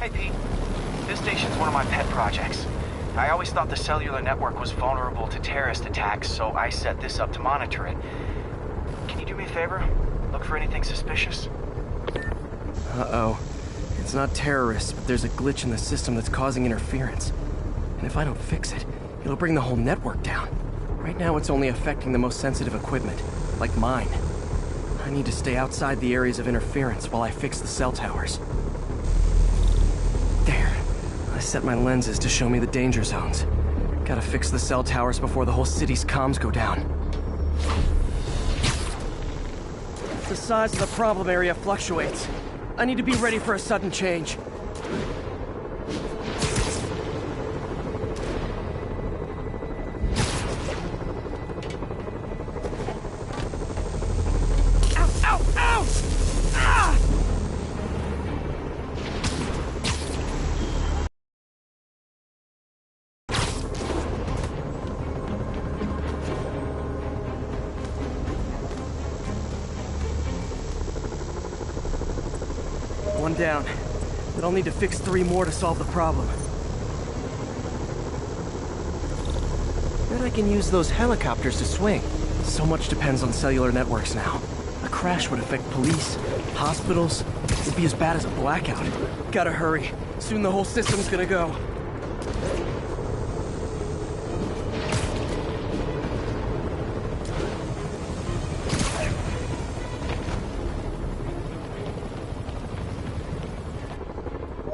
Hey, Pete. This station's one of my pet projects. I always thought the cellular network was vulnerable to terrorist attacks, so I set this up to monitor it. Can you do me a favor? Look for anything suspicious? Uh-oh. It's not terrorists, but there's a glitch in the system that's causing interference. And if I don't fix it, it'll bring the whole network down. Right now it's only affecting the most sensitive equipment, like mine. I need to stay outside the areas of interference while I fix the cell towers. There. I set my lenses to show me the danger zones. Gotta fix the cell towers before the whole city's comms go down. The size of the problem area fluctuates. I need to be ready for a sudden change. One down, but I'll need to fix 3 more to solve the problem. Bet I can use those helicopters to swing. So much depends on cellular networks now. A crash would affect police, hospitals. It'd be as bad as a blackout. Gotta hurry. Soon the whole system's gonna go.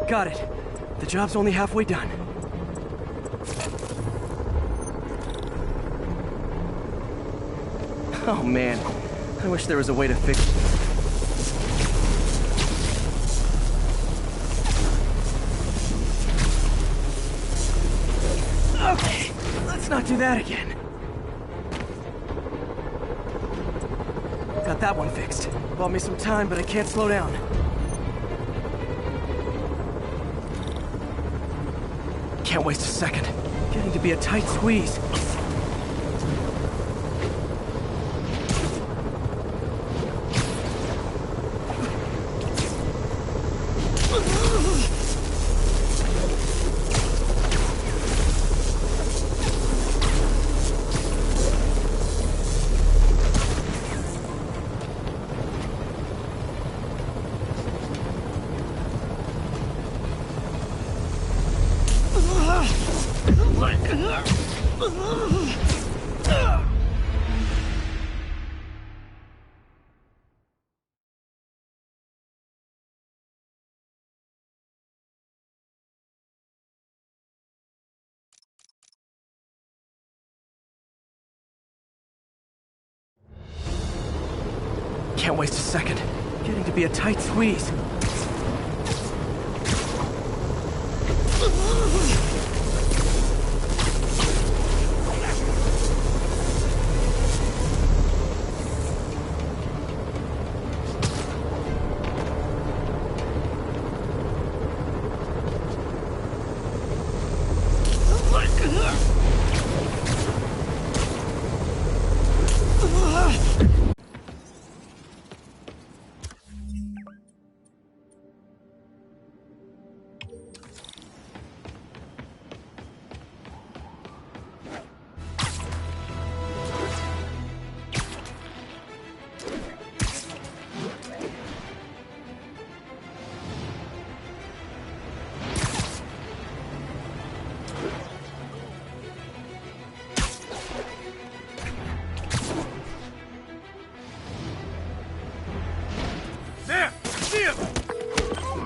Got it. The job's only halfway done. Oh man, I wish there was a way to fix it. Okay, let's not do that again. Got that one fixed. Bought me some time, but I can't slow down. Can't waste a second. Getting to be a tight squeeze. Can't waste a second. Getting to be a tight squeeze.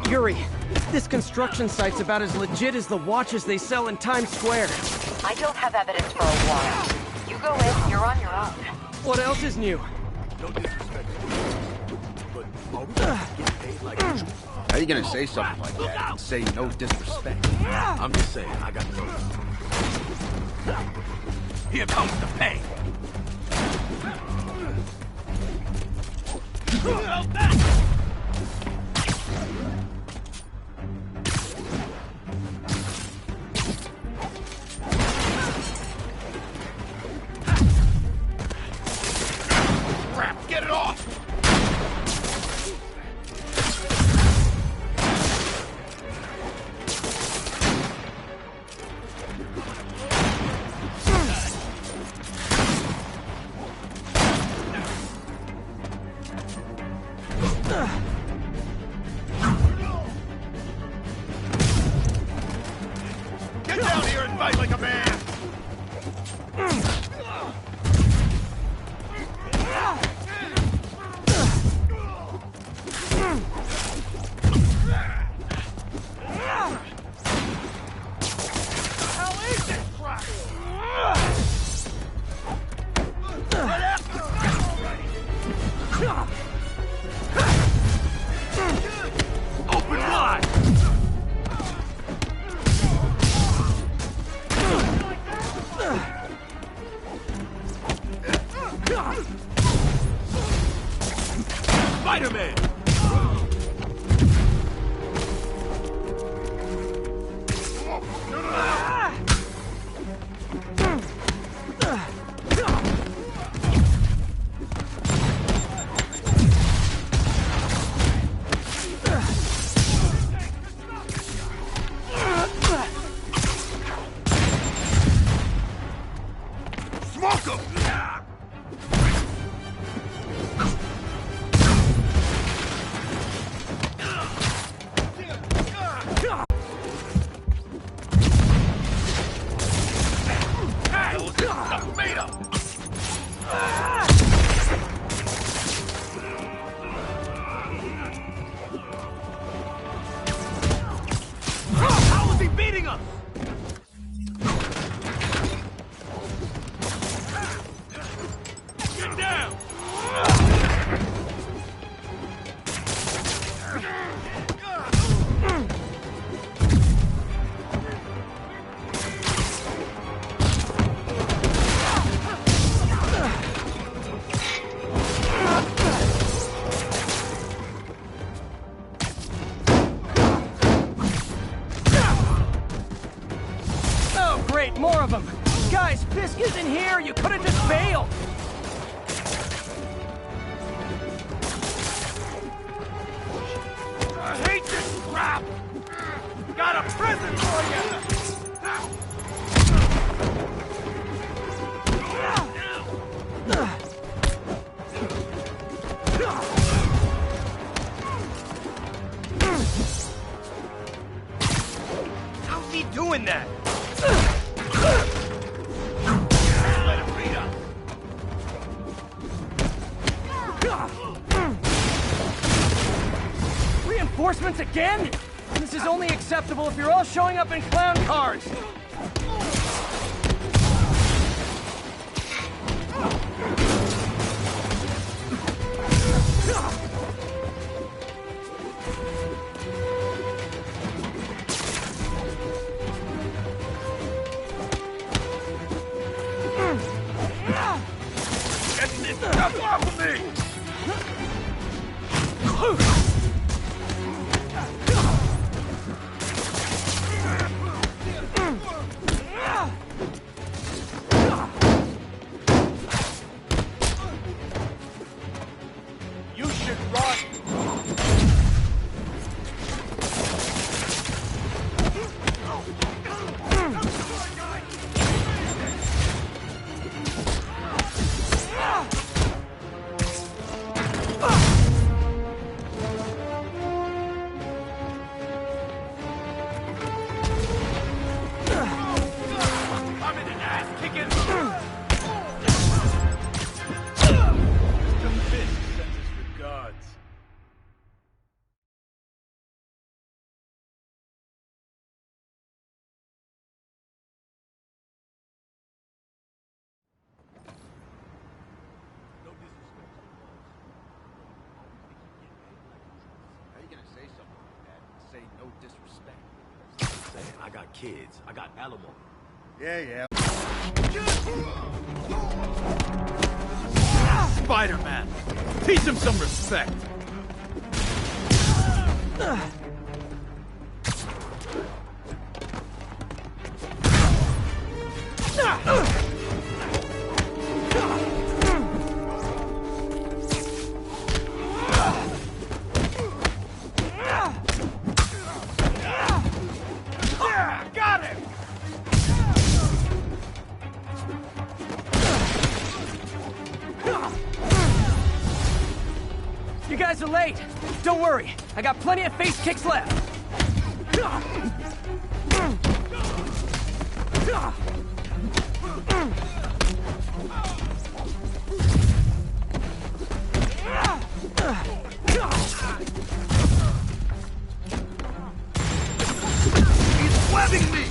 Yuri, this construction site's about as legit as the watches they sell in Times Square. I don't have evidence for a while. You go in, you're on your own. What else is new? No disrespect, but get paid like usual. How you gonna say something like that and say no disrespect? I'm just saying, I got to know. Here comes the pay. Crap, get it off! Fisk isn't here! You could've just bailed! I hate this crap! Got a present for you! How's he doing that? Let him beat up. Reinforcements again? This is only acceptable if you're all showing up in clown cars! Get this stuff off of me! You should run! I'm in an ass kicking! Mr. Fisk sends his regards. No disrespect to the boss. How you gonna say something like that and say no disrespect? Saying, I got kids. I got alimony. Yeah. Spiderman! Teach him some respect! Got him! You guys are late! Don't worry, I got plenty of face kicks left! He's webbing me!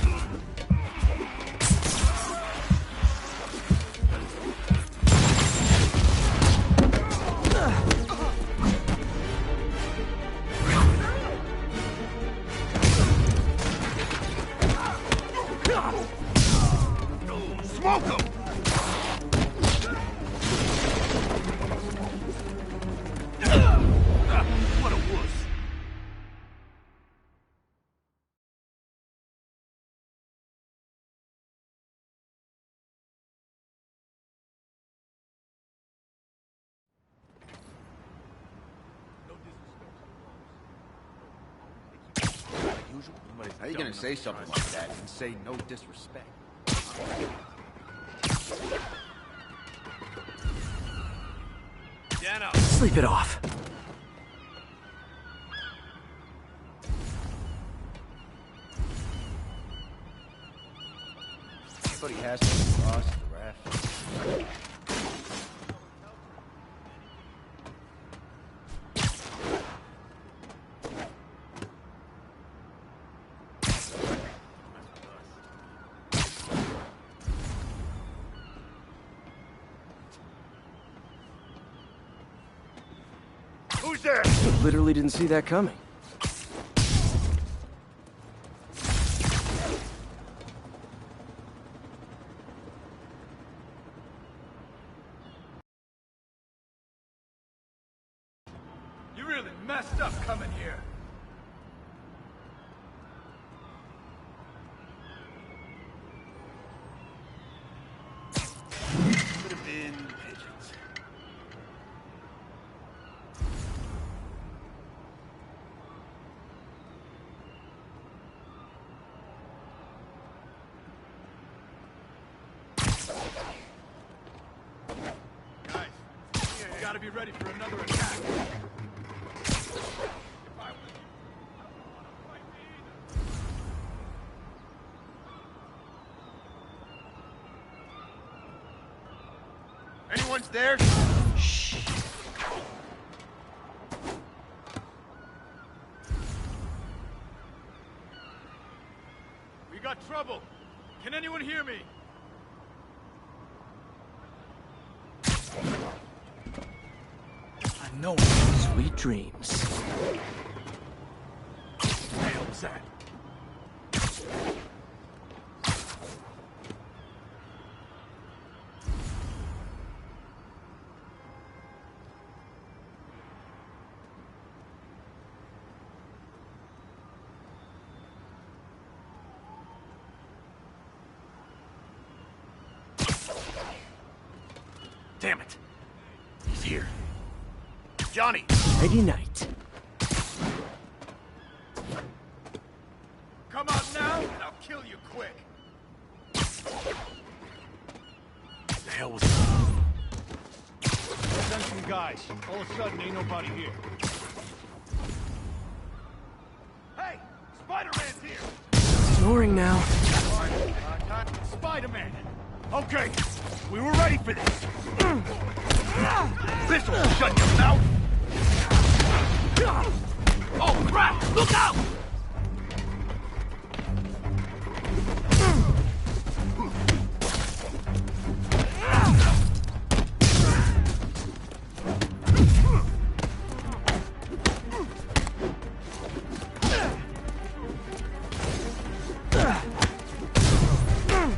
Smoke him! What a wuss. Usual. How you gonna say something like that and say no disrespect? Dano! Sleep it off. Everybody has to cross the raft. Who's there? Literally didn't see that coming. You really messed up coming here. gotta be ready for another attack. Anyone's there? Shh. We got trouble. Can anyone hear me? I know. Sweet dreams. What the hell was that? Damn it. He's here. Johnny! Friday night. Come out now, and I'll kill you quick. What the hell was that? Send some guys. All of a sudden, ain't nobody here. Hey! Spider-Man's here! Snoring now. Spider-Man! Okay, we were ready for this. This'll shut your mouth. Oh crap! Look out!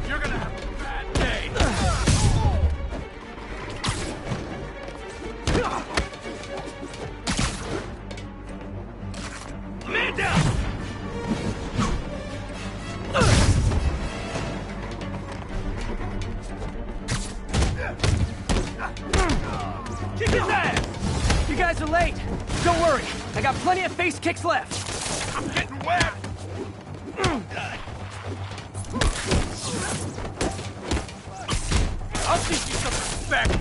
You're gonna have a bad day! Man down! Kick his ass! You guys are late. Don't worry. I got plenty of face kicks left. I'm getting wet! I'll teach you some respect!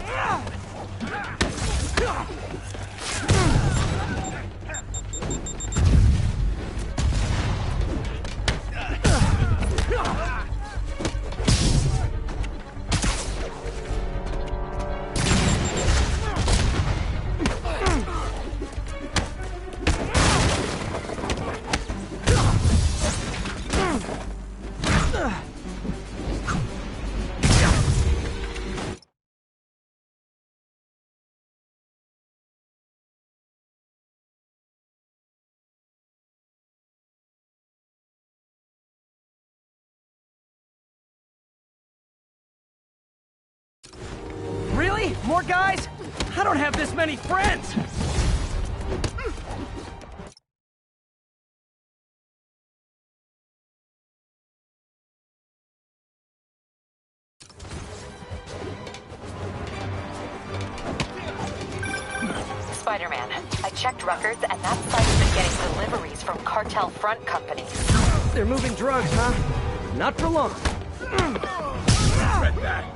Really? More guys? I don't have this many friends! Spider-Man, I checked records and that site's been getting deliveries from cartel front companies. They're moving drugs, huh? Not for long. Read that!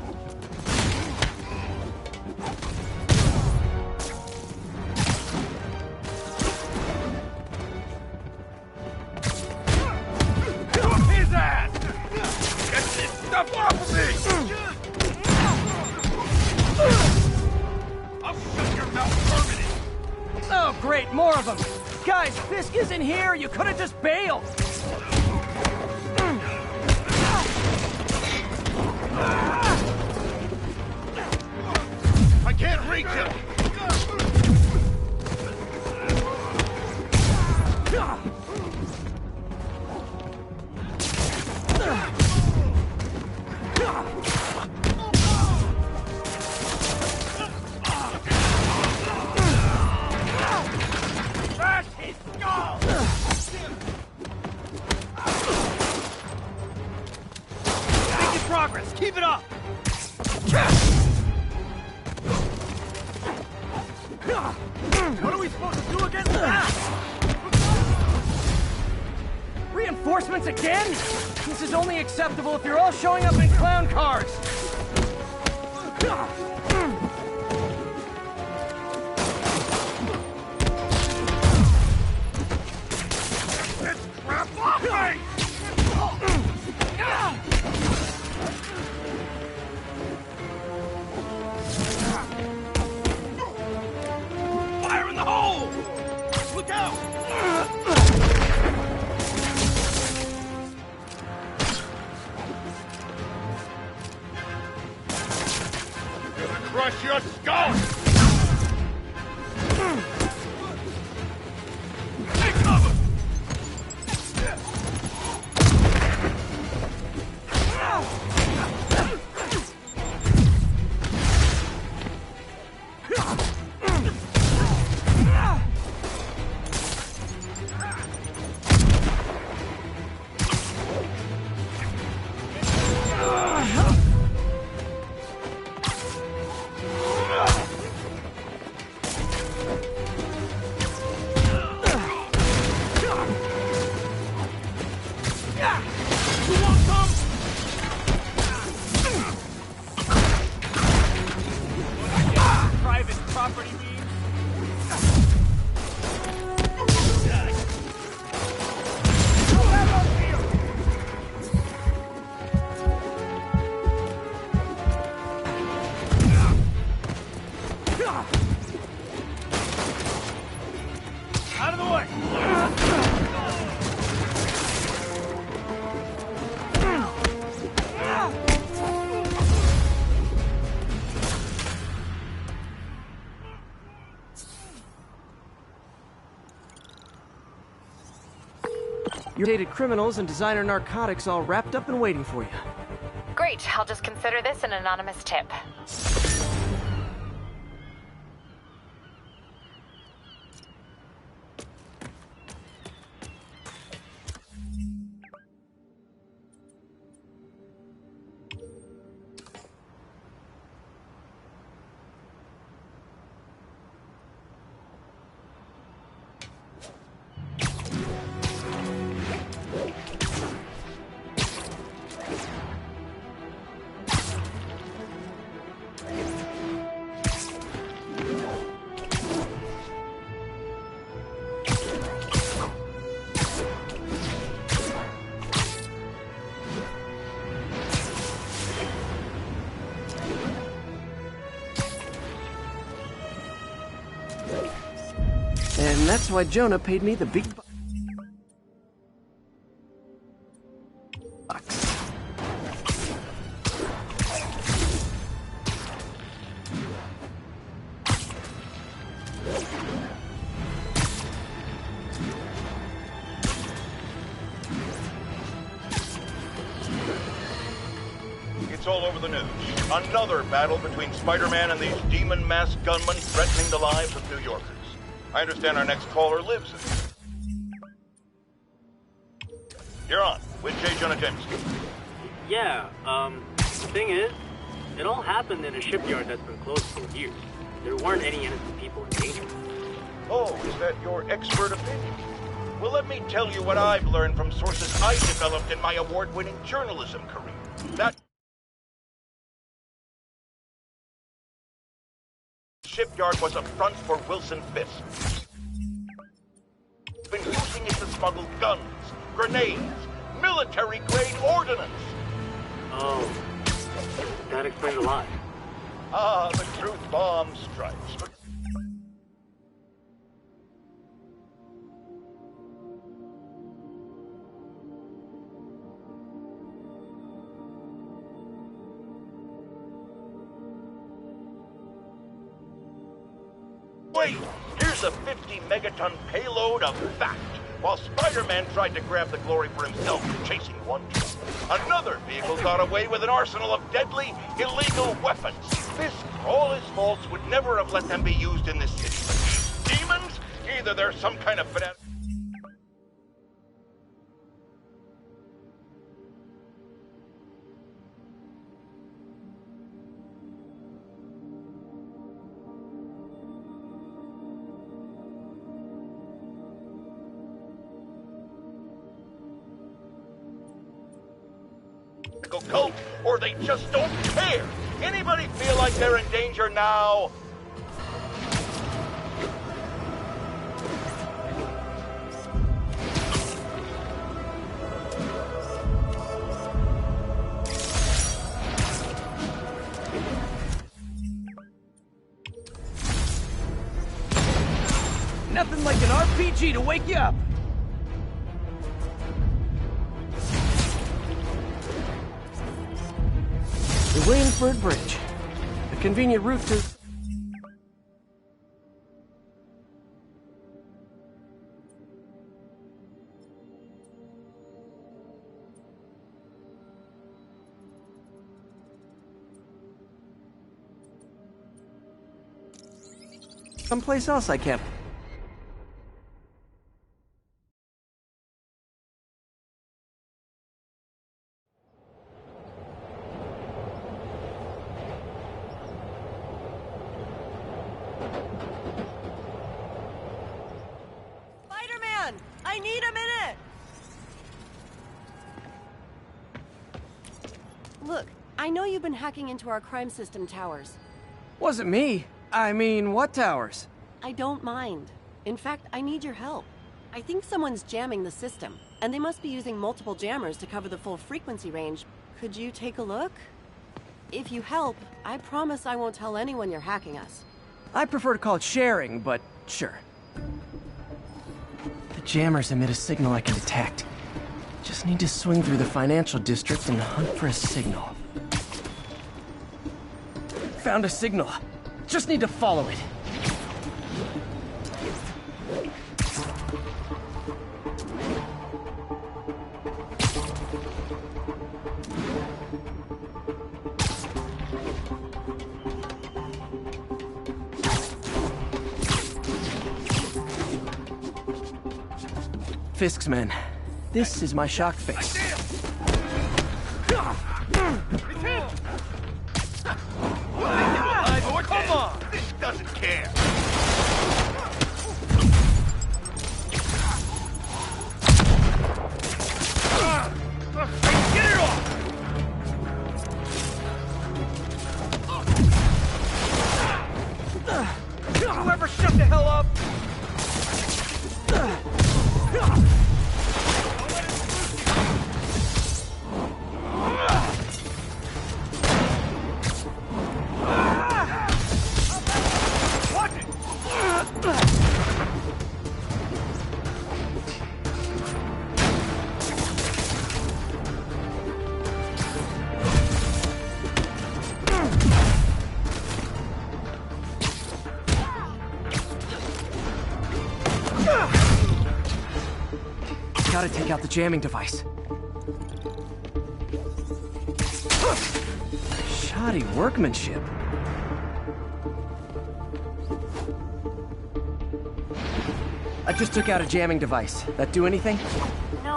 His ass! Get this stuff off of me! I'll shut your mouth permanent! Oh, great, more of them. Guys, Fisk isn't here. You could have just bailed. I can't reach him! Smash his skull! Making progress. Keep it up. What are we supposed to do against that? Reinforcements again? This is only acceptable if you're all showing up in clown cars. Your dated criminals and designer narcotics all wrapped up and waiting for you. Great, I'll just consider this an anonymous tip. And that's why Jonah paid me the big bucks. It's all over the news. Another battle between Spiderman and these demon-masked gunmen threatening the lives of New Yorkers. I understand our next caller lives in it. You're on with J. Jonah Jameson. Yeah, the thing is, it all happened in a shipyard that's been closed for years. There weren't any innocent people in danger. Oh, is that your expert opinion? Well, let me tell you what I've learned from sources I developed in my award-winning journalism career. That shipyard was a front for Wilson Fisk. Been using it to smuggle guns, grenades, military-grade ordnance. Oh, that explains a lot. Ah, the truth bomb strikes. Wait, here's a 50-megaton payload of fact, while Spider-Man tried to grab the glory for himself chasing one truck. Another vehicle got away with an arsenal of deadly, illegal weapons. This, all his faults, would never have let them be used in this city. But these demons? Either they're some kind of fanatic. Cult, or they just don't care. Anybody feel like they're in danger now? Nothing like an RPG to wake you up. The Williamsburg Bridge. A convenient route to... someplace else I can't... I need a minute! Look, I know you've been hacking into our crime system towers. Wasn't me. I mean, what towers? I don't mind. In fact, I need your help. I think someone's jamming the system, and they must be using multiple jammers to cover the full frequency range. Could you take a look? If you help, I promise I won't tell anyone you're hacking us. I prefer to call it sharing, but sure. The jammers emit a signal I can detect. Just need to swing through the financial district and hunt for a signal. Found a signal. Just need to follow it. Fisk's men. This is my shock face. Come on! This doesn't care. Get it off! Whoever shut the hell up! Gotta take out the jamming device. Shoddy workmanship. I just took out a jamming device. That do anything? No,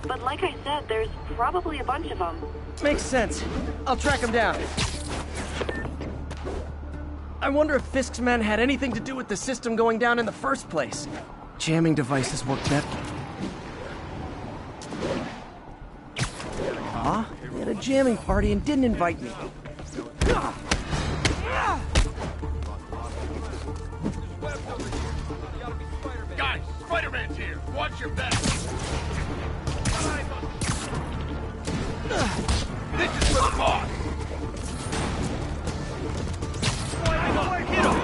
but like I said, there's probably a bunch of them. Makes sense. I'll track them down. I wonder if Fisk's men had anything to do with the system going down in the first place. Jamming devices work better. They had a jamming party and didn't invite me. Guys, Spider-Man's here. Watch your back. This is for the boss. Hit him.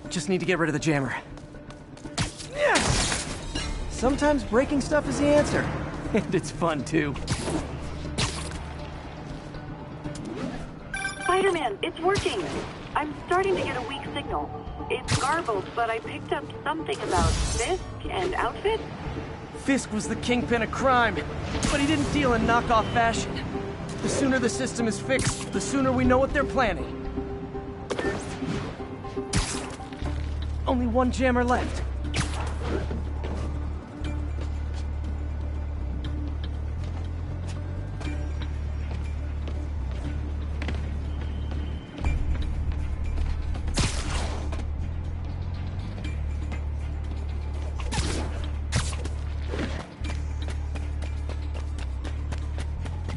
Just need to get rid of the jammer. Sometimes breaking stuff is the answer. And it's fun, too. Spider-Man, it's working. I'm starting to get a weak signal. It's garbled, but I picked up something about Fisk and outfit. Fisk was the kingpin of crime, but he didn't deal in knockoff fashion. The sooner the system is fixed, the sooner we know what they're planning. Only one jammer left.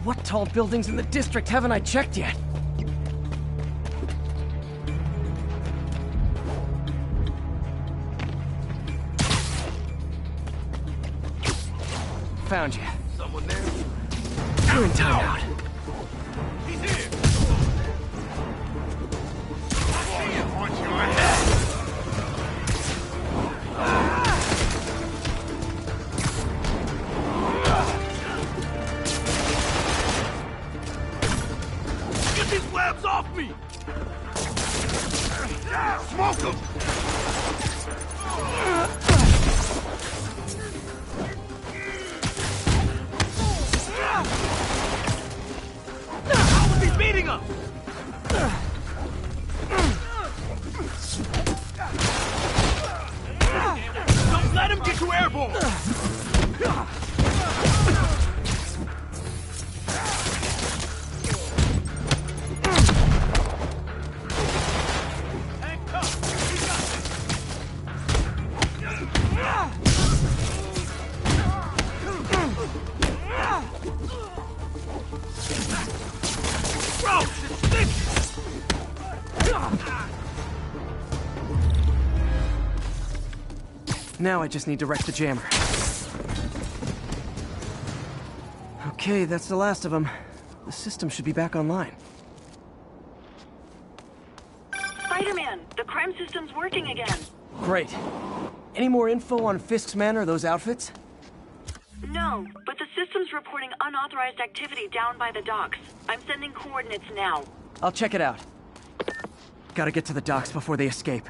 What tall buildings in the district haven't I checked yet? Found you. Someone there? You're in timeout. He's here! I see you punch your head! Get these webs off me! Smoke them! How is he beating us? Don't let him get you airborne! Now I just need to wreck the jammer. Okay, that's the last of them. The system should be back online. Spider-Man, the crime system's working again. Great. Any more info on Fisk's men or those outfits? No, but the system's reporting unauthorized activity down by the docks. I'm sending coordinates now. I'll check it out. Gotta get to the docks before they escape.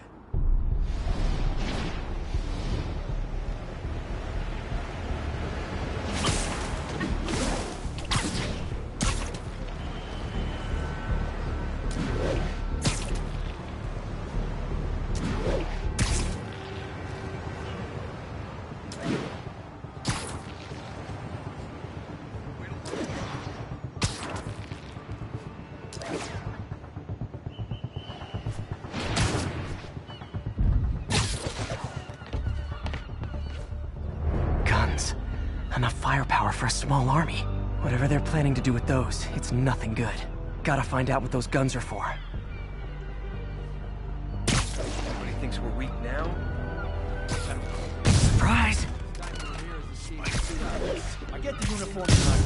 Enough firepower for a small army. Whatever they're planning to do with those, it's nothing good. Gotta find out what those guns are for. Everybody thinks we're weak now? Surprise! I get the uniform tonight,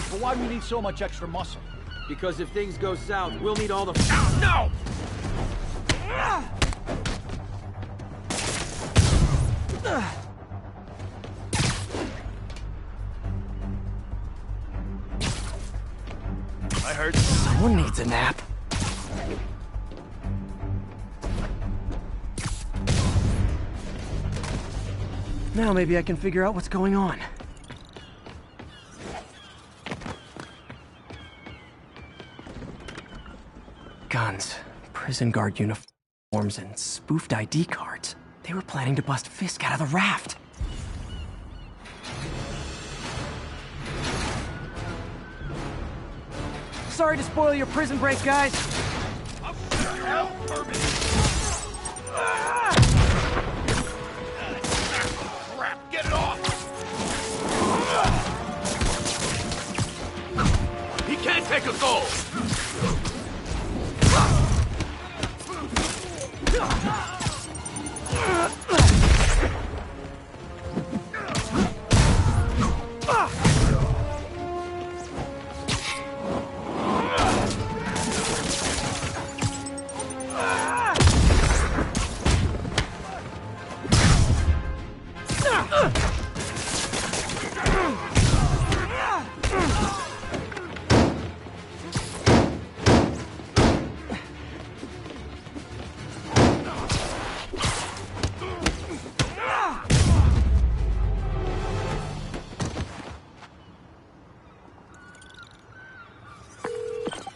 but why do we need so much extra muscle? Because if things go south, we'll need all the... No! I heard someone needs a nap. Now maybe I can figure out what's going on. Guns, prison guard uniforms, and spoofed ID cards. They were planning to bust Fisk out of the raft. Sorry to spoil your prison break, guys. Help for me! Crap, get it off! He can't take a goal!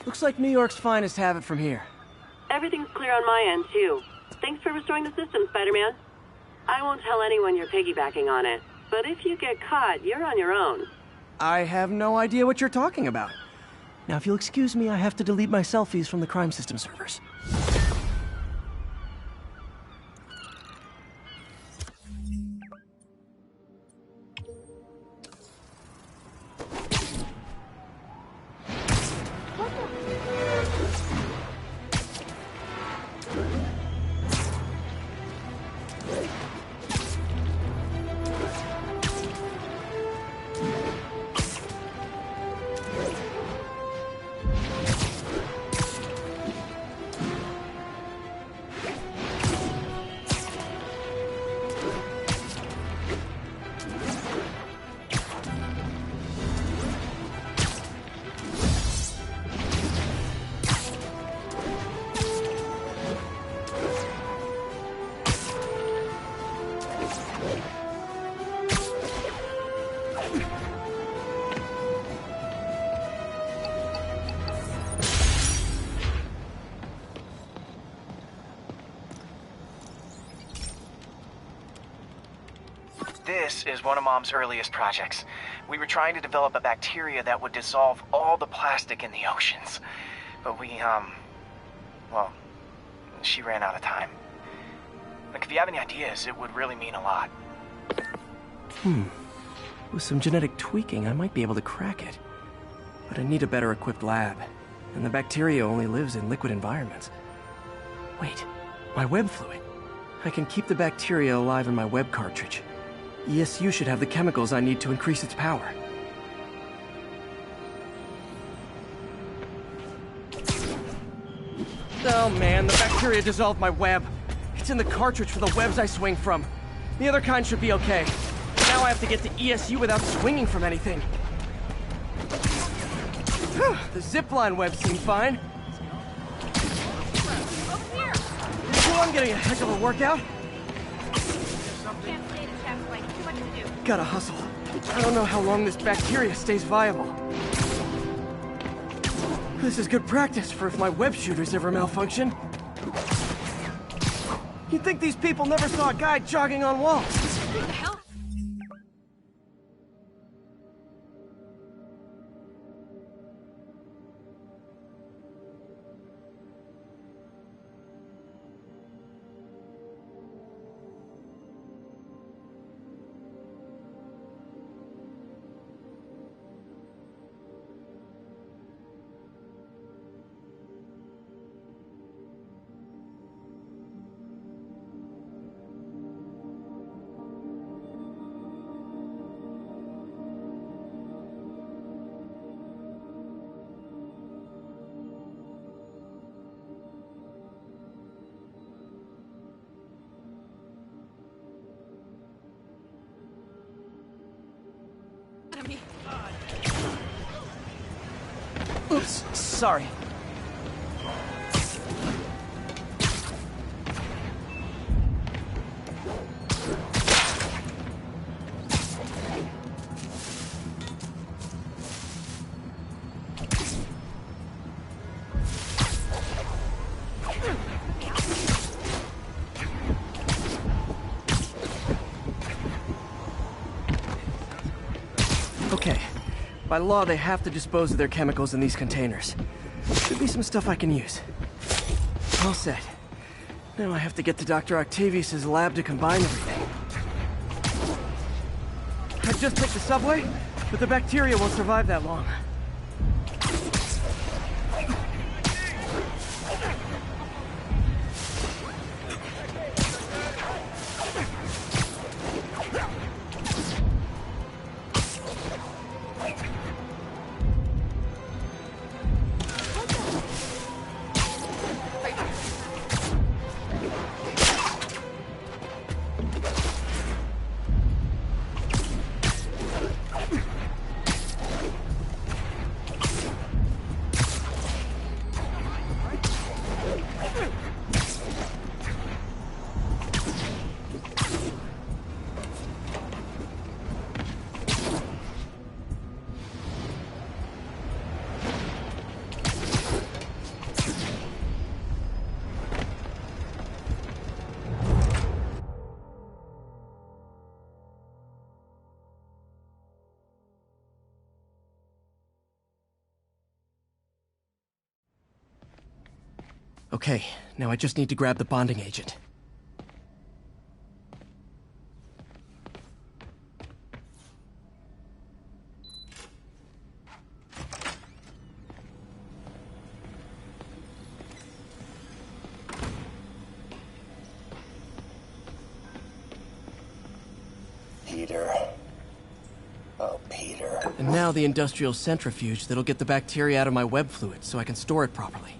Looks like New York's finest have it from here. Everything's clear on my end, too. Thanks for restoring the system, Spider-Man. I won't tell anyone you're piggybacking on it, but if you get caught, you're on your own. I have no idea what you're talking about. Now, if you'll excuse me, I have to delete my selfies from the crime system servers. This is one of Mom's earliest projects. We were trying to develop a bacteria that would dissolve all the plastic in the oceans. But well, she ran out of time. Like, if you have any ideas, it would really mean a lot. With some genetic tweaking, I might be able to crack it. But I need a better equipped lab. And the bacteria only lives in liquid environments. Wait, my web fluid. I can keep the bacteria alive in my web cartridge. ESU should have the chemicals I need to increase its power. Oh man, the bacteria dissolved my web. It's in the cartridge for the webs I swing from. The other kind should be okay. Now I have to get to ESU without swinging from anything. The zipline web seemed fine. Well, I'm getting a heck of a workout. Gotta hustle. I don't know how long this bacteria stays viable. This is good practice for if my web shooters ever malfunction. You'd think these people never saw a guy jogging on walls. What the hell? Oops, sorry. Okay. By law, they have to dispose of their chemicals in these containers. Should be some stuff I can use. All set. Now I have to get to Dr. Octavius's lab to combine everything. I'd just take the subway, but the bacteria won't survive that long. Okay, now I just need to grab the bonding agent. Peter. Oh, Peter. And now the industrial centrifuge that'll get the bacteria out of my web fluid so I can store it properly.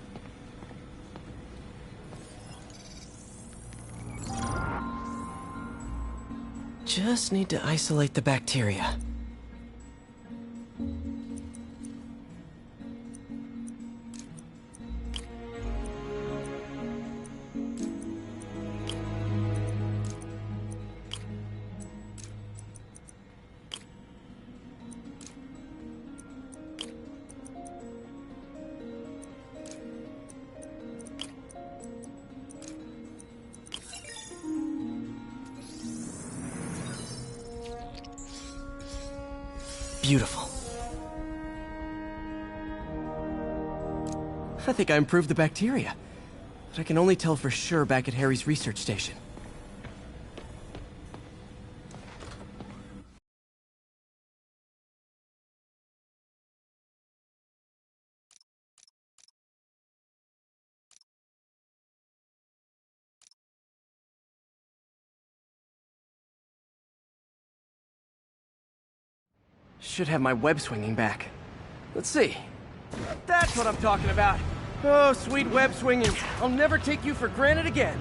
Just need to isolate the bacteria. Beautiful. I think I improved the bacteria, but I can only tell for sure back at Harry's research station. Should have my web swinging back. Let's see. That's what I'm talking about. Oh, sweet web swinging. I'll never take you for granted again.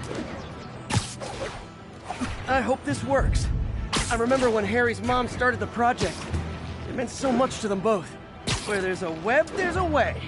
I hope this works. I remember when Harry's mom started the project. It meant so much to them both. Where there's a web, there's a way.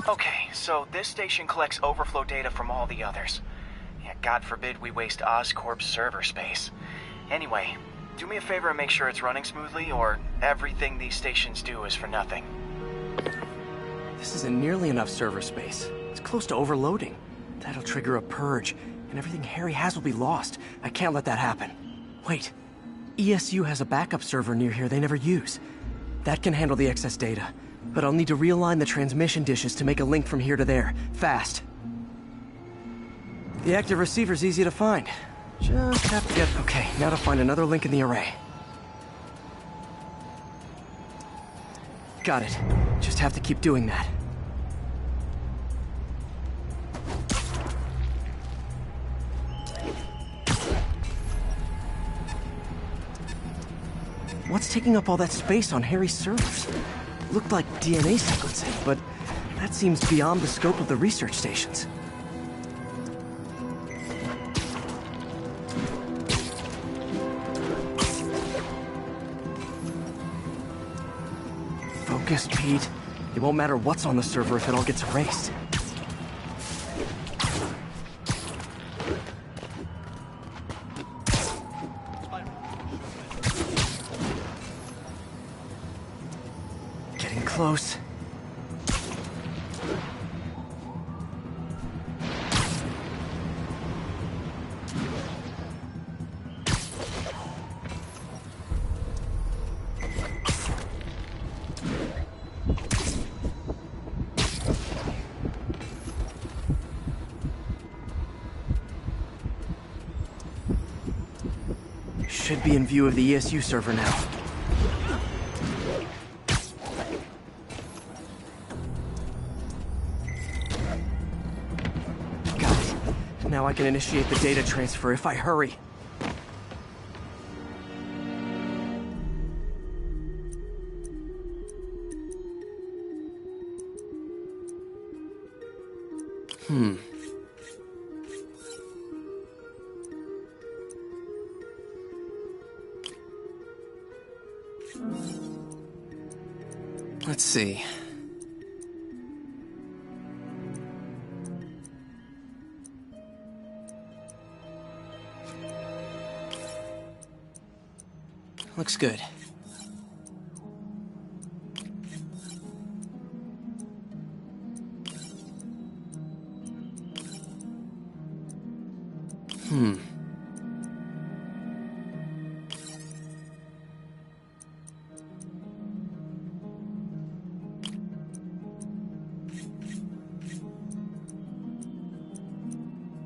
Okay, so this station collects overflow data from all the others. Yeah, God forbid we waste Oscorp's server space. Anyway, do me a favor and make sure it's running smoothly, or everything these stations do is for nothing. This isn't nearly enough server space. It's close to overloading. That'll trigger a purge, and everything Harry has will be lost. I can't let that happen. Wait. ESU has a backup server near here they never use. That can handle the excess data. But I'll need to realign the transmission dishes to make a link from here to there, fast. The active receiver's easy to find. Just have to get... Okay, now to find another link in the array. Got it. Just have to keep doing that. What's taking up all that space on Harry's servers? Looked like DNA sequencing, but that seems beyond the scope of the research stations. Focus, Pete. It won't matter what's on the server if it all gets erased. Close. Should be in view of the ESU server now. Now I can initiate the data transfer if I hurry. Let's see. Looks good.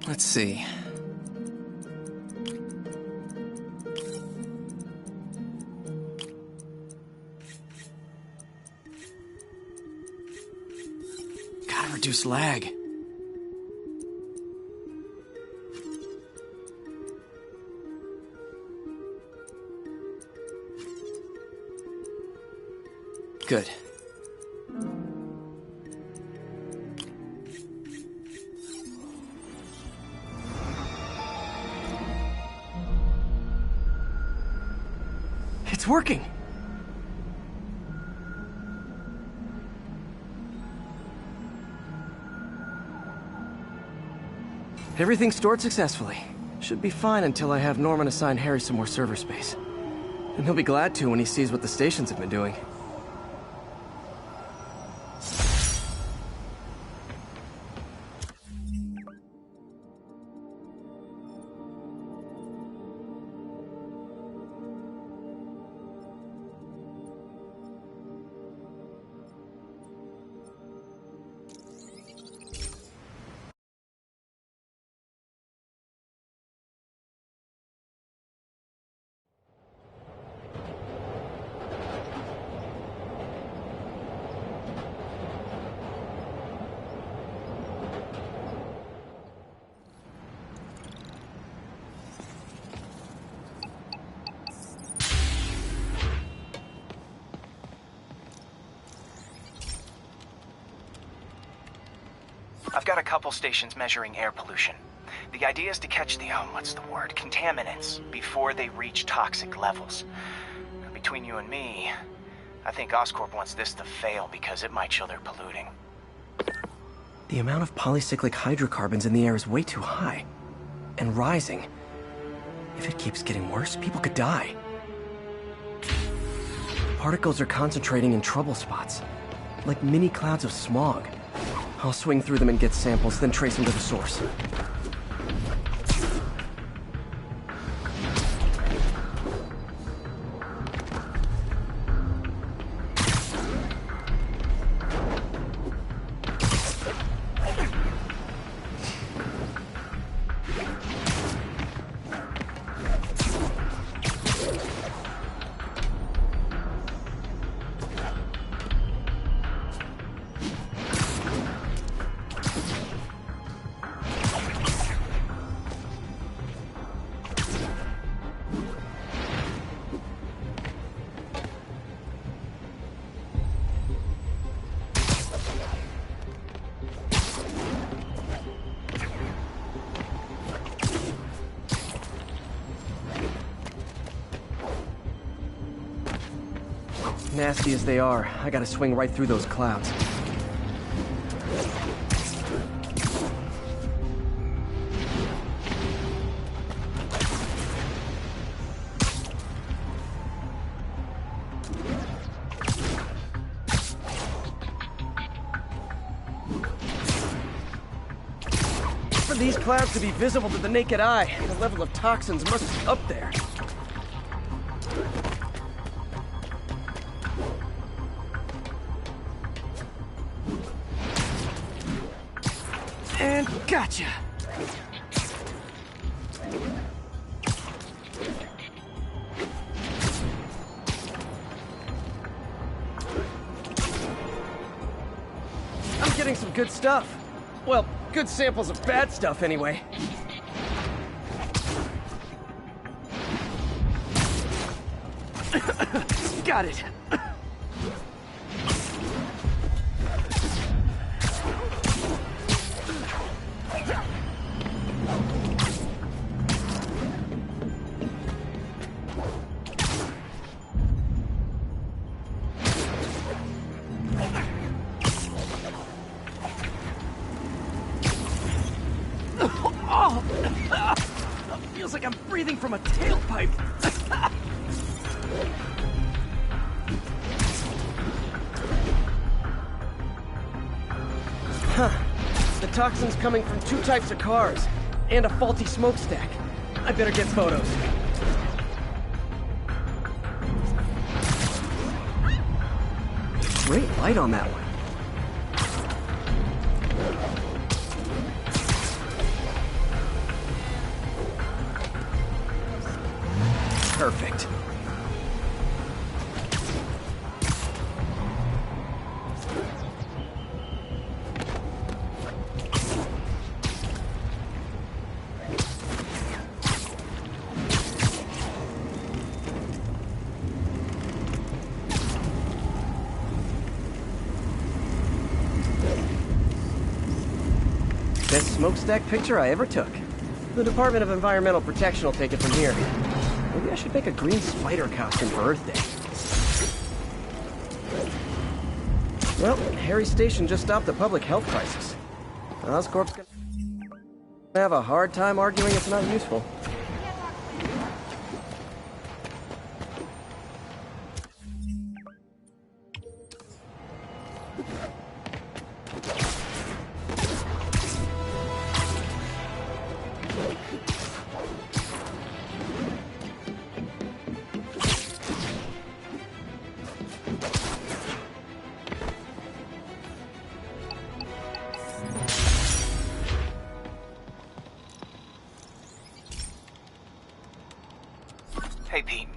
Let's see. Gotta reduce lag. Good. It's working! Everything stored successfully. Should be fine until I have Norman assign Harry some more server space. And he'll be glad to when he sees what the stations have been doing. I've got a couple stations measuring air pollution. The idea is to catch the, contaminants before they reach toxic levels. Between you and me, I think Oscorp wants this to fail because it might show they're polluting. The amount of polycyclic hydrocarbons in the air is way too high. And rising. If it keeps getting worse, people could die. Particles are concentrating in trouble spots, like mini clouds of smog. I'll swing through them and get samples, then trace them to the source. Nasty as they are, I gotta swing right through those clouds. For these clouds to be visible to the naked eye, the level of toxins must be up there. And gotcha! I'm getting some good stuff. Well, good samples of bad stuff anyway. Got it. Feels like I'm breathing from a tailpipe. Huh. The toxin's coming from 2 types of cars, and a faulty smokestack. I better get photos. Great light on that one. Perfect. Best smokestack picture I ever took. The Department of Environmental Protection will take it from here. Maybe I should make a green spider costume for Earth Day. Well, Harry's station just stopped the public health crisis. Oscorp's gonna... I have a hard time arguing it's not useful. Hey, Pete.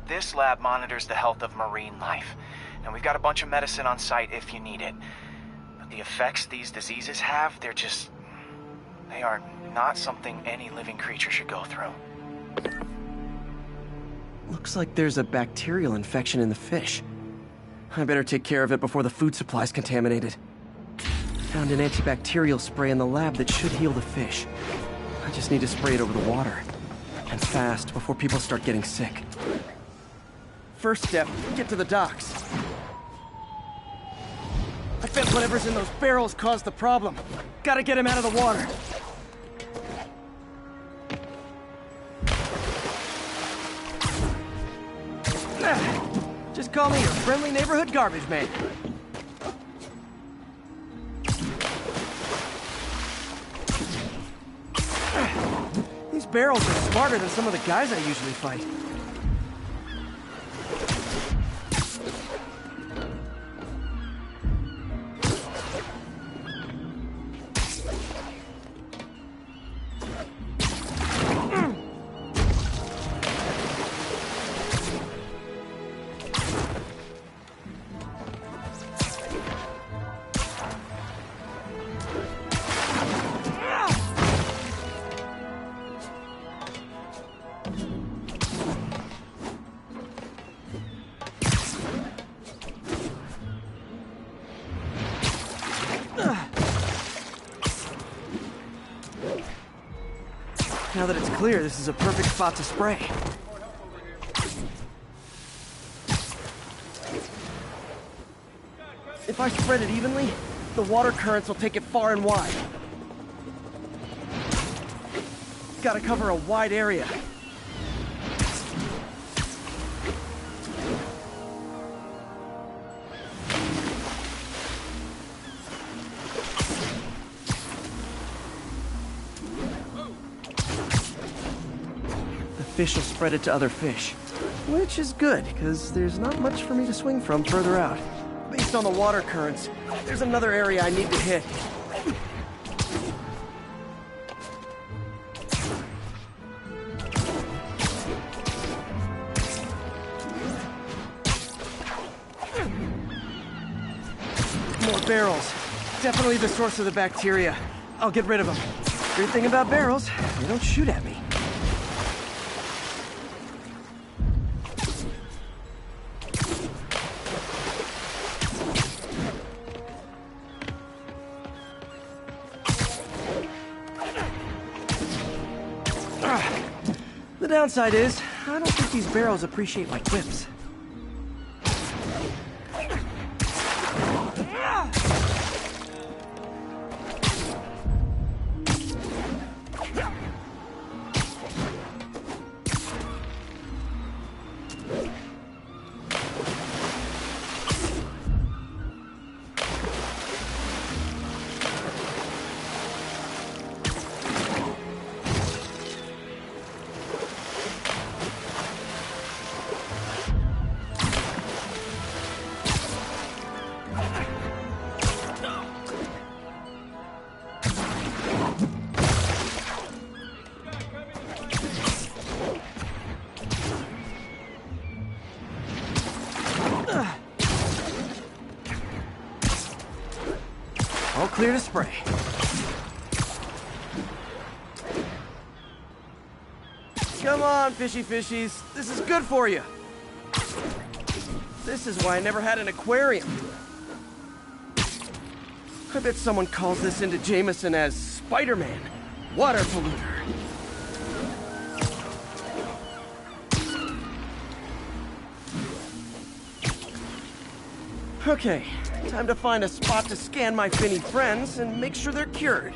This lab monitors the health of marine life, and we've got a bunch of medicine on site if you need it. But the effects these diseases have, they are not something any living creature should go through. Looks like there's a bacterial infection in the fish. I better take care of it before the food supply's contaminated. Found an antibacterial spray in the lab that should heal the fish. I just need to spray it over the water. And fast, before people start getting sick. First step, get to the docks. I bet whatever's in those barrels caused the problem. Gotta get him out of the water. Just call me your friendly neighborhood garbage man. These barrels are smarter than some of the guys I usually fight. Now that it's clear, this is a perfect spot to spray. If I spread it evenly, the water currents will take it far and wide. Gotta cover a wide area. Fish will spread it to other fish. Which is good, because there's not much for me to swing from further out. Based on the water currents, there's another area I need to hit. More barrels. Definitely the source of the bacteria. I'll get rid of them. Great thing about barrels, they don't shoot at me. The downside is, I don't think these barrels appreciate my quips. All clear to spray. Come on, fishy fishies. This is good for you. This is why I never had an aquarium. I bet someone calls this into Jameson as Spiderman, water polluter. Okay, time to find a spot to scan my finny friends and make sure they're cured.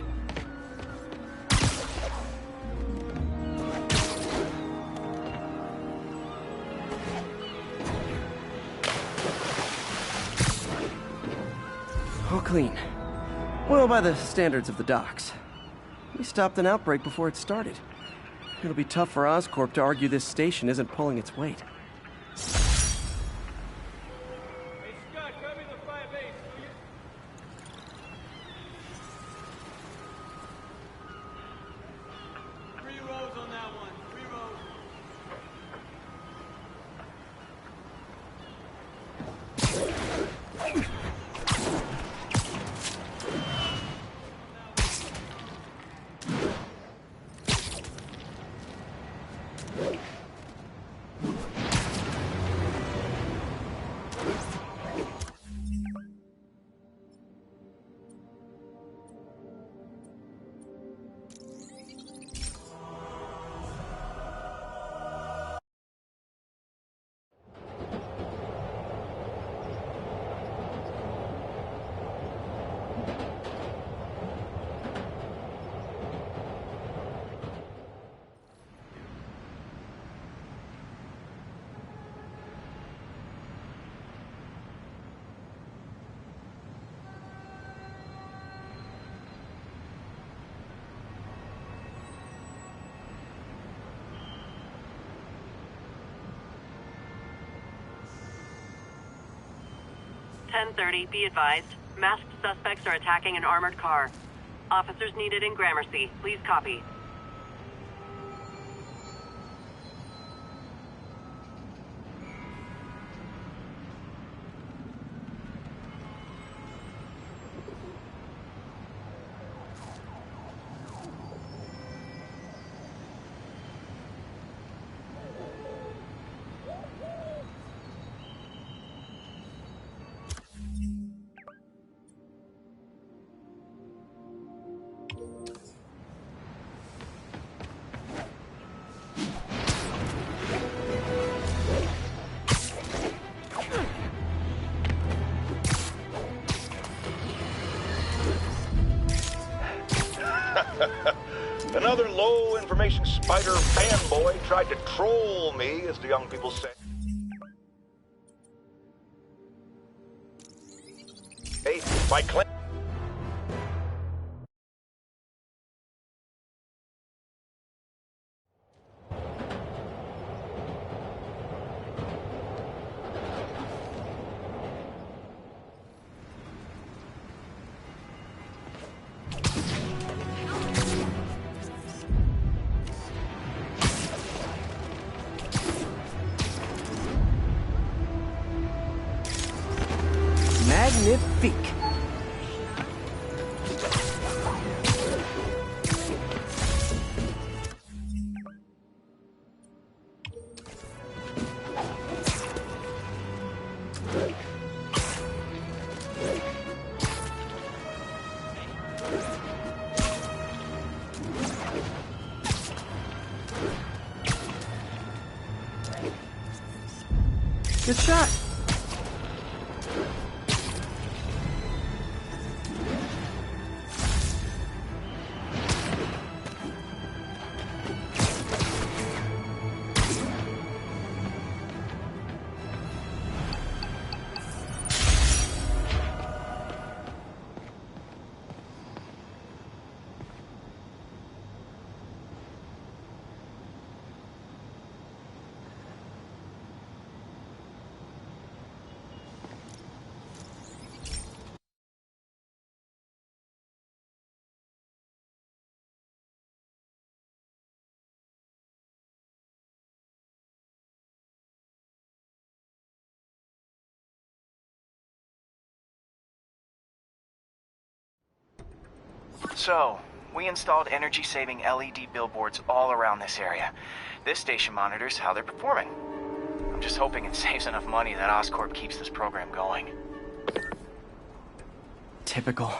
clean. Well, by the standards of the docks. We stopped an outbreak before it started. It'll be tough for Oscorp to argue this station isn't pulling its weight. Be advised. Masked suspects are attacking an armored car. Officers needed in Gramercy. Please copy. Another low-information Spider fanboy tried to troll me, as the young people say. By claiming... Magnifique. Good shot. So, we installed energy-saving LED billboards all around this area. This station monitors how they're performing. I'm just hoping it saves enough money that Oscorp keeps this program going. Typical.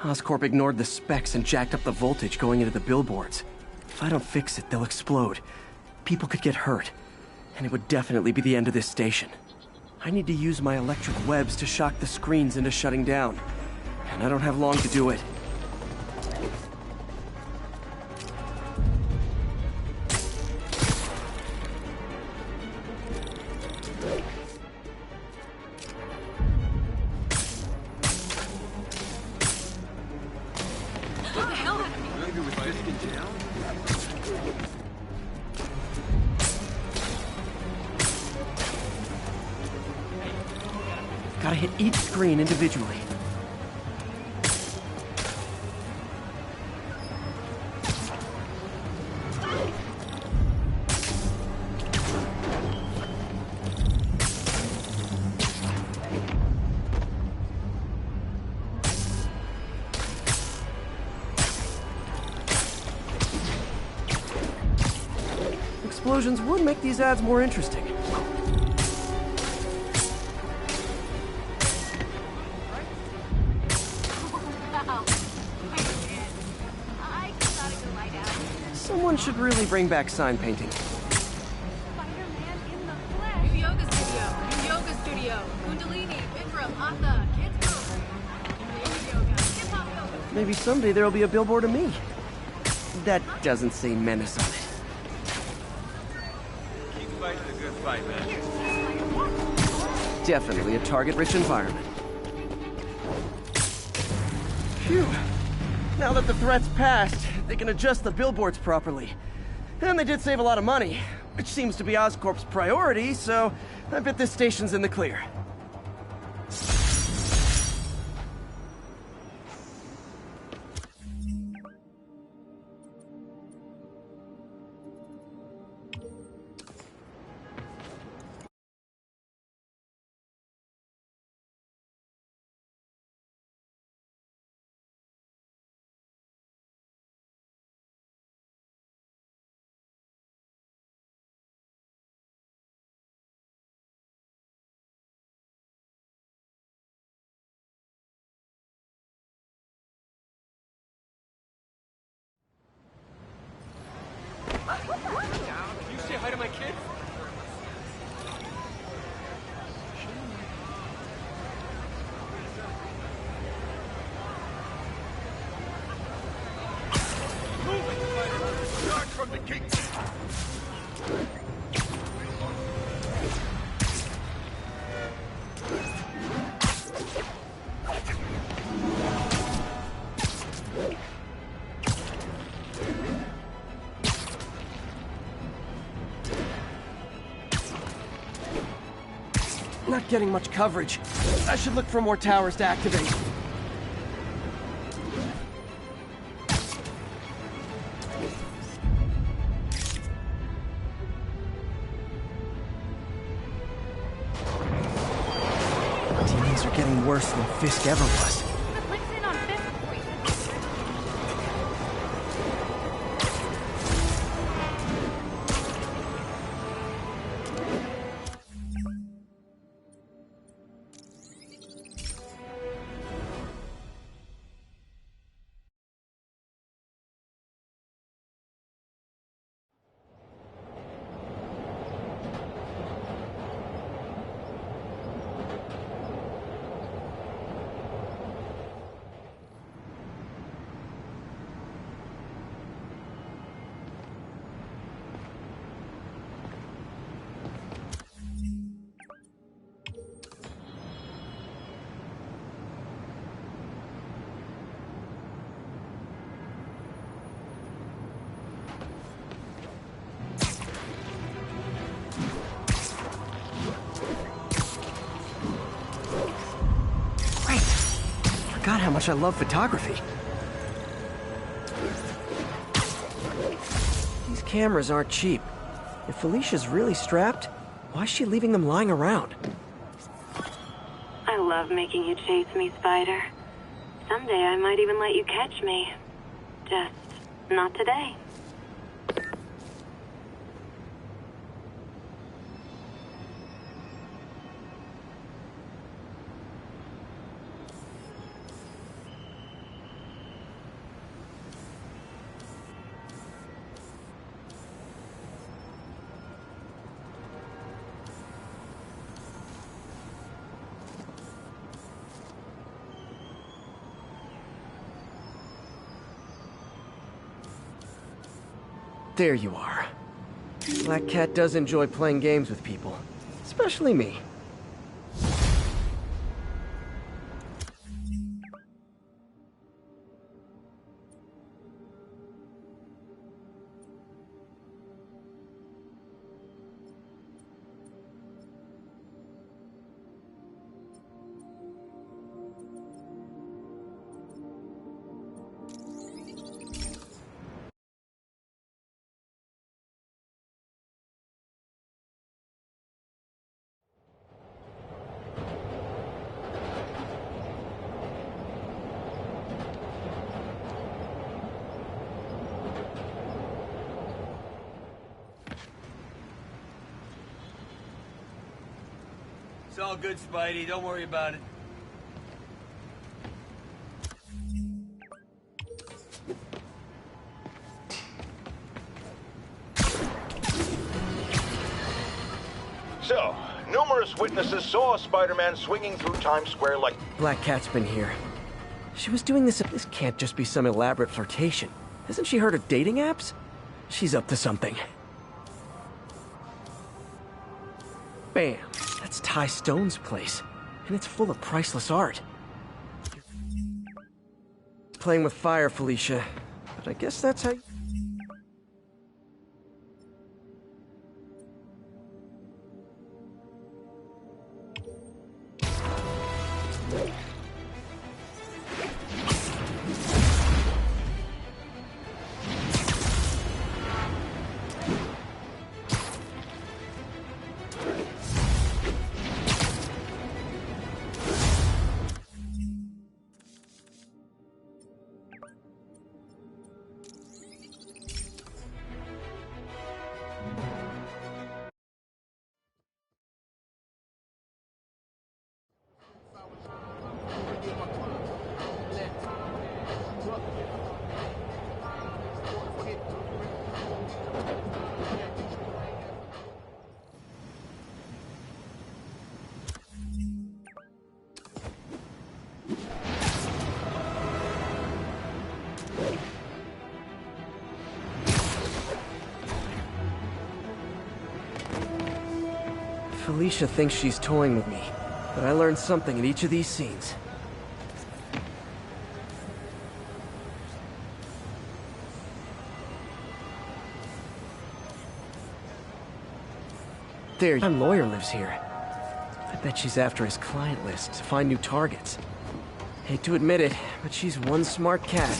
Oscorp ignored the specs and jacked up the voltage going into the billboards. If I don't fix it, they'll explode. People could get hurt. And it would definitely be the end of this station. I need to use my electric webs to shock the screens into shutting down. And I don't have long to do it. Gotta hit each screen individually. Explosions would make these ads more interesting. Someone should really bring back sign painting. Spider-Man in the flesh. New yoga studio. New yoga studio. Kundalini, Bikram, Hatha, kids group. Baby yoga. Hip-hop yoga. Maybe someday there'll be a billboard of me. That doesn't say menace on it. Keep fighting the good fight, man. Definitely a target-rich environment. Phew. Now that the threat's passed, they can adjust the billboards properly. And they did save a lot of money, which seems to be Oscorp's priority, so I bet this station's in the clear. Can you say hi to my kid? Start from the gate. Not getting much coverage. I should look for more towers to activate. Demons are getting worse than Fisk ever was. Clicks in on Fisk. Forgot how much I love photography. These cameras aren't cheap. If Felicia's really strapped, why is she leaving them lying around? I love making you chase me, Spider. Someday I might even let you catch me. Just not today. There you are. Black Cat does enjoy playing games with people. Especially me. It's all good, Spidey. Don't worry about it. So, numerous witnesses saw Spider-Man swinging through Times Square like... Black Cat's been here. She was doing this... This can't just be some elaborate flirtation. Hasn't she heard of dating apps? She's up to something. Bam. That's Ty Stone's place. And it's full of priceless art. Playing with fire, Felicia. But I guess that's how... Felicia thinks she's toying with me, but I learned something in each of these scenes. There, my lawyer lives here. I bet she's after his client list to find new targets. Hate to admit it, but she's one smart cat.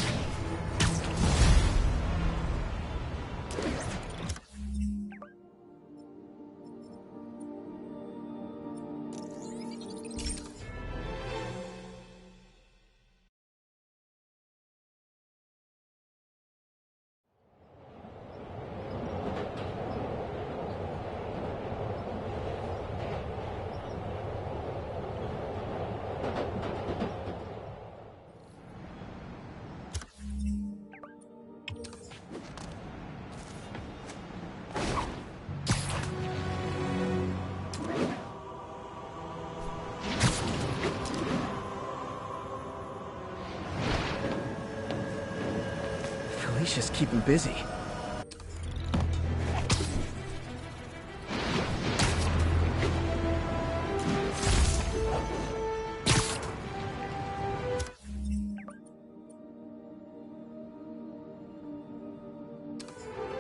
Felicia's keeping busy.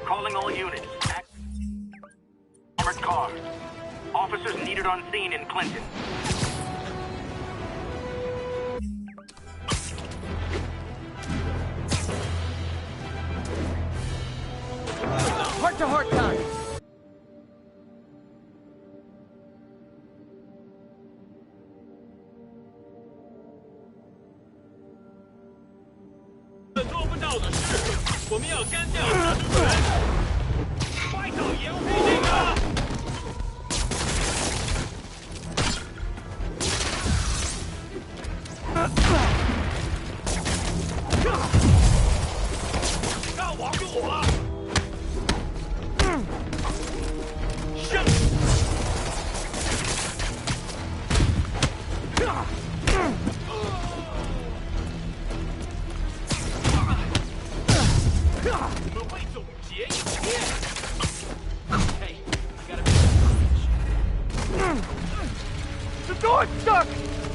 Calling all units. Armored car. Officers needed on scene in Clinton. Heart-to-heart time!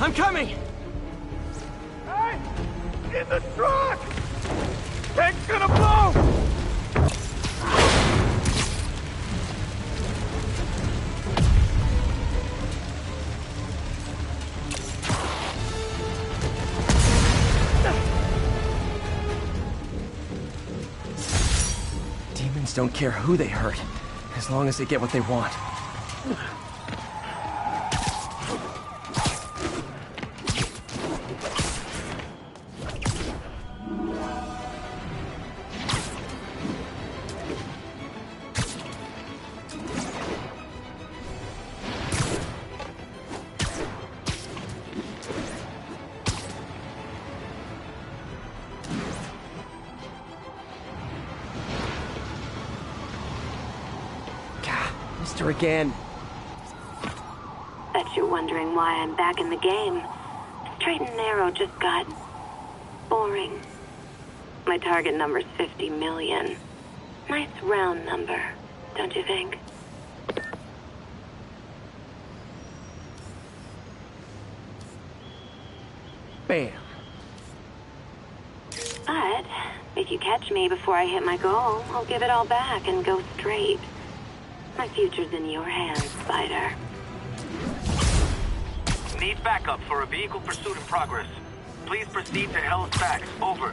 I'm coming! Hey! In the truck! Tank's gonna blow! Demons don't care who they hurt, as long as they get what they want. Mister again. Bet you're wondering why I'm back in the game. Straight and narrow just got boring. My target number's 50 million. Nice round number, don't you think? Bam. But if you catch me before I hit my goal, I'll give it all back and go straight. My future's in your hands, Spider. Need backup for a vehicle pursuit in progress. Please proceed to Hell's Backs. Over.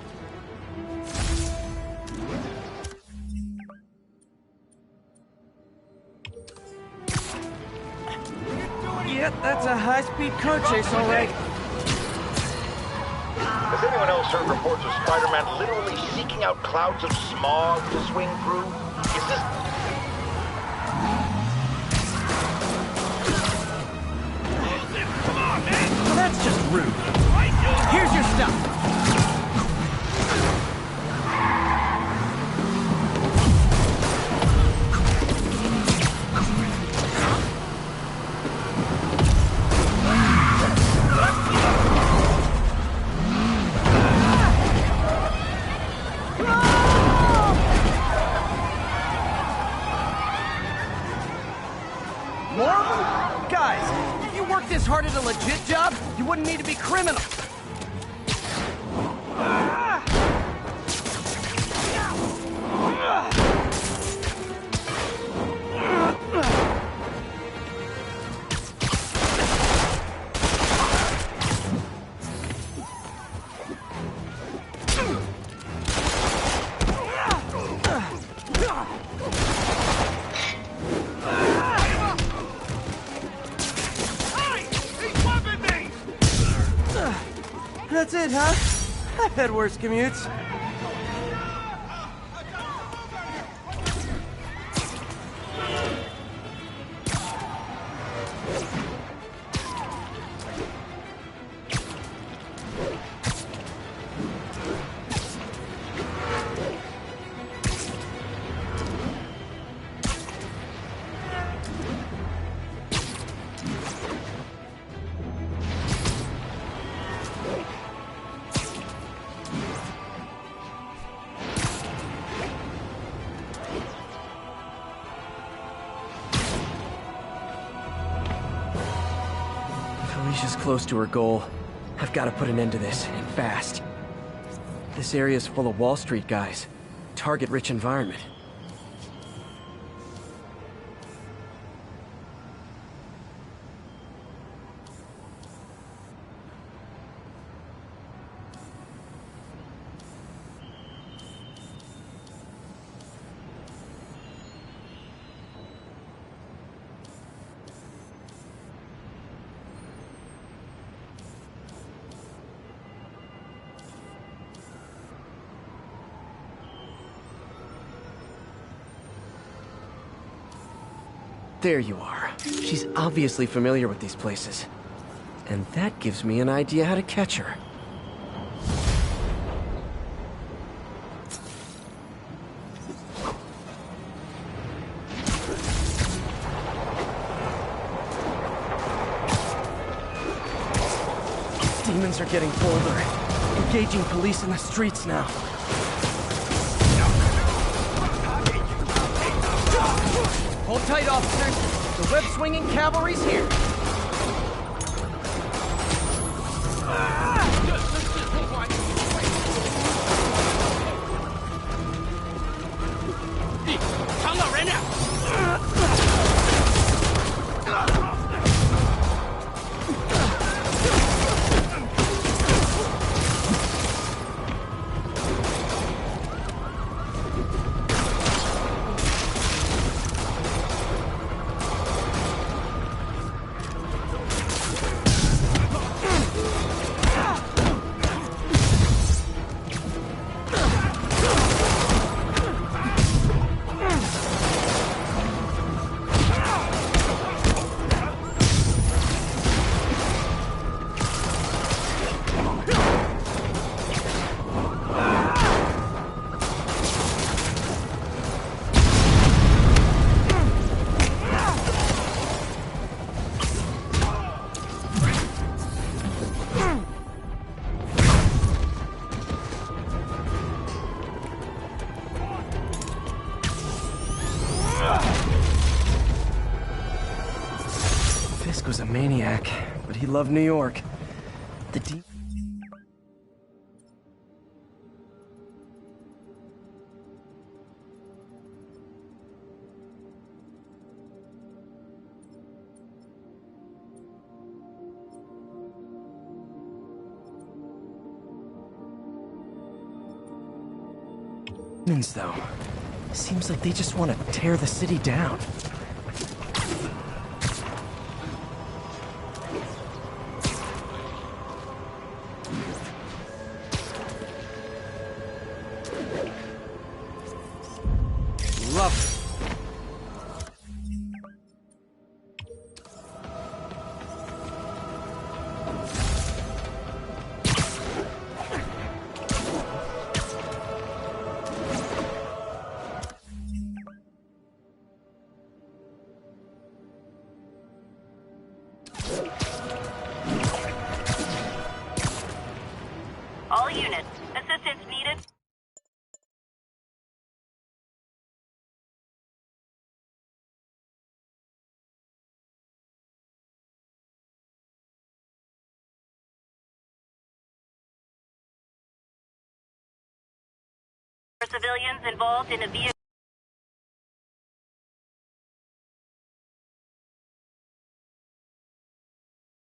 Yep, that's a high-speed car chase, all right. Has anyone else heard reports of Spider-Man literally seeking out clouds of smog to swing through? Is this... Come on, man! Well, that's just rude. Here's your stuff. This hard at a legit job, you wouldn't need to be criminal. That's it, huh? I've had worse commutes. Felicia's close to her goal. I've got to put an end to this, and fast. This area's full of Wall Street guys. Target-rich environment. There you are. She's obviously familiar with these places. And that gives me an idea how to catch her. Demons are getting bolder. Engaging police in the streets now. Hold tight, officers. The web-swinging cavalry's here. was a maniac, but he loved New York. The demons, though. Seems like they just want to tear the city down. Love it. All units, assistance needed. For civilians involved in a vehicle.